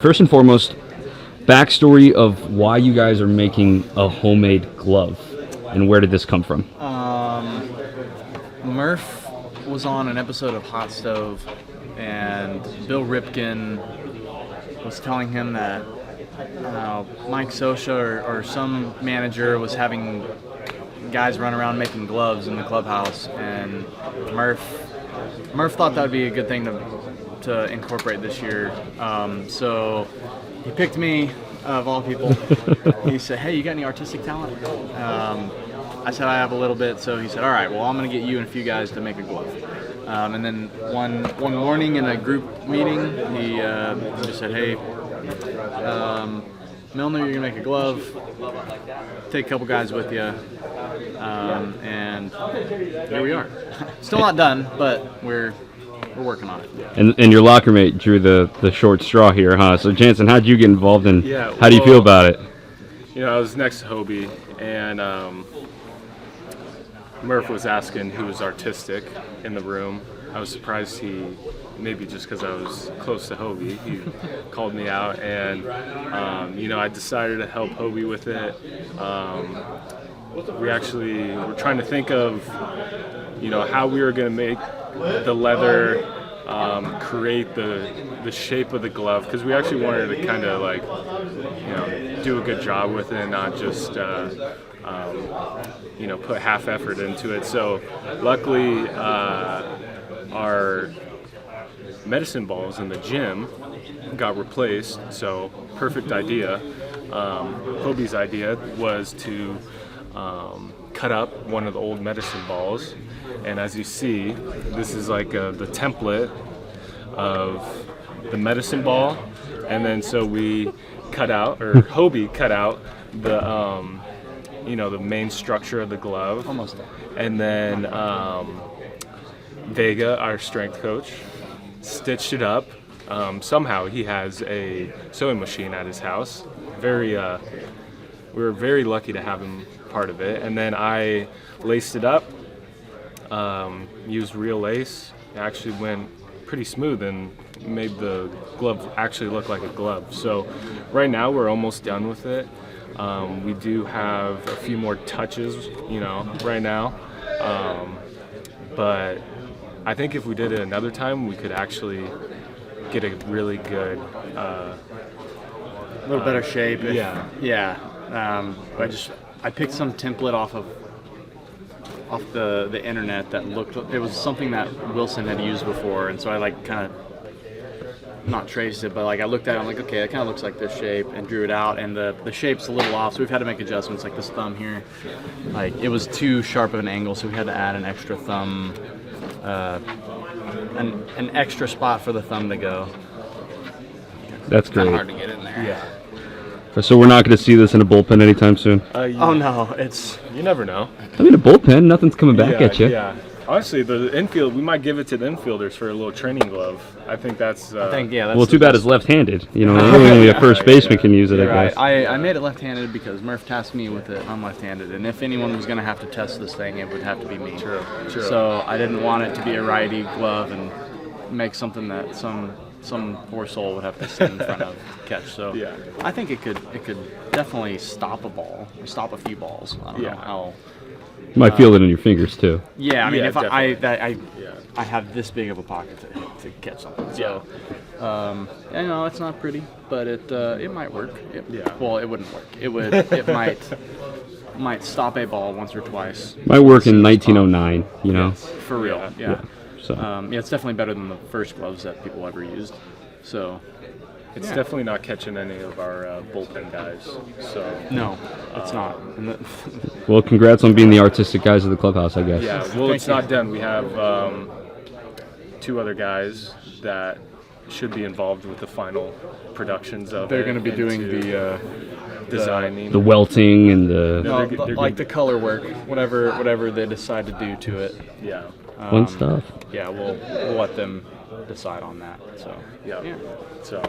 First and foremost, backstory of why you guys are making a homemade glove, and where did this come from? Murph was on an episode of Hot Stove, and Bill Ripken was telling him that Mike Sosha or some manager was having guys run around making gloves in the clubhouse, and Murph thought that would be a good thing to incorporate this year. So he picked me, of all people. He said, "Hey, you got any artistic talent?" I said, "I have a little bit." So he said, "All right, well, I'm going to get you and a few guys to make a glove." And then one morning in a group meeting, he just said, "Hey, Milner, you're going to make a glove. Take a couple guys with you." And here we are. Still not done, but we're working on it. And your locker mate drew the short straw here, huh? So Janson, how'd you get involved, and how do you feel about it? You know, I was next to Hoby, and Murph was asking who was artistic in the room. I was surprised maybe just because I was close to Hoby, he called me out, and I decided to help Hoby with it. We actually were trying to think of, how we were going to make the leather create the shape of the glove, because we actually wanted to kind of do a good job with it and not just put half effort into it. So luckily our medicine balls in the gym got replaced, so perfect idea. Hoby's idea was to cut up one of the old medicine balls, and as you see, this is like the template of the medicine ball, and then so we cut out, or Hoby cut out the main structure of the glove. Almost done. And then Vega, our strength coach, stitched it up. Somehow he has a sewing machine at his house. We were very lucky to have him part of it. And then I laced it up, used real lace. It actually went pretty smooth and made the glove actually look like a glove. So right now we're almost done with it. We do have a few more touches, right now. But I think if we did it another time, we could actually get a really good, a little better shape. I picked some template off the internet that looked. It was something that Wilson had used before, and so I kind of not traced it, but I looked at it. I'm like, okay, it kind of looks like this shape, and drew it out. And the shape's a little off, so we've had to make adjustments. Like this thumb here, it was too sharp of an angle, so we had to add an extra thumb, an extra spot for the thumb to go. That's great. Kind of hard to get in there. Yeah. So we're not going to see this in a bullpen anytime soon? Oh no, you never know. I mean, a bullpen, nothing's coming back at you. Yeah. Honestly, the infield, we might give it to the infielders for a little training glove. I think that's. Well, too bad it's left-handed. Only a first baseman can use it, I guess. I made it left-handed because Murph tasked me with it. I'm left-handed, and if anyone was going to have to test this thing, it would have to be me. True. So I didn't want it to be a righty glove and make something that some poor soul would have to sit in front of catch. So yeah. I think it could definitely stop a ball, stop a few balls. I don't know how. You might feel it in your fingers too. Yeah, I mean, if definitely. I have this big of a pocket to catch something. So, it's not pretty, but it might work. Well, it wouldn't work. It might stop a ball once or twice. Might work in 1909. Yes, for real. Yeah. So. It's definitely better than the first gloves that people ever used. So. It's definitely not catching any of our bullpen guys. So no, it's not. Well, congrats on being the artistic guys of the clubhouse, I guess. Yeah, well, it's not done. We have two other guys that should be involved with the final productions of it. They're going to be doing the designing, the welting, and the color work, whatever they decide to do to it. Yeah. Fun stuff. Yeah, we'll let them decide on that. So yeah. So.